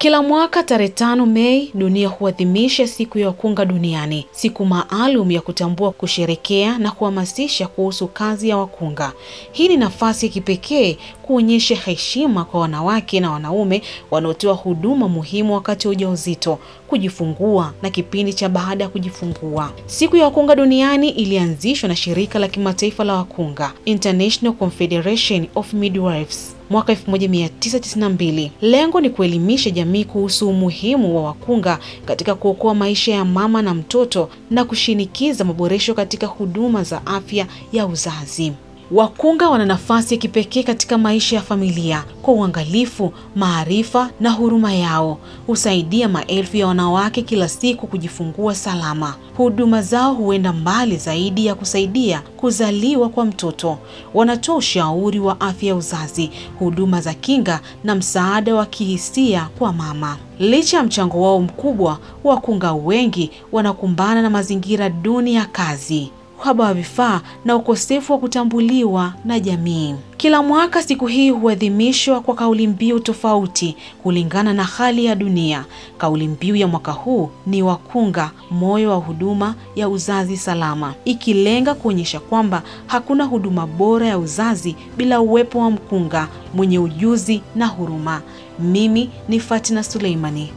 Kila mwaka tarehe 5 Mei dunia huadhimisha siku ya wakunga duniani, siku maalum ya kutambua, kusherekea na kuhamasisha kuhusu kazi ya wakunga. Hii ni nafasi ya kipekee kuonyesha heshima kwa wanawake na wanaume wanaotoa huduma muhimu wakati wa ujauzito, kujifungua na kipindi cha baada ya kujifungua. Siku ya wakunga duniani ilianzishwa na shirika la kimataifa la wakunga, International Confederation of Midwives, mwaka 1992. Lengo ni kuelimisha jamii kuhusu umuhimu wa wakunga katika kuokoa maisha ya mama na mtoto na kushinikiza maboresho katika huduma za afya ya uzazi. Wakunga wana nafasi ya kipekee katika maisha ya familia. Kwa uangalifu, maarifa na huruma yao, husaidia maelfu ya wanawake kila siku kujifungua salama. Huduma zao huenda mbali zaidi ya kusaidia kuzaliwa kwa mtoto. Wanatoa ushauri wa afya ya uzazi, huduma za kinga na msaada wa kihisia kwa mama. Licha ya mchango wao mkubwa, wakunga wengi wanakumbana na mazingira duni ya kazi, uhaba wa vifaa na ukosefu wa kutambuliwa na jamii. Kila mwaka siku hii huadhimishwa kwa kauli mbiu tofauti kulingana na hali ya dunia. Kauli mbiu ya mwaka huu ni wakunga, moyo wa huduma ya uzazi salama, ikilenga kuonyesha kwamba hakuna huduma bora ya uzazi bila uwepo wa mkunga mwenye ujuzi na huruma. Mimi ni Fatina Suleimani.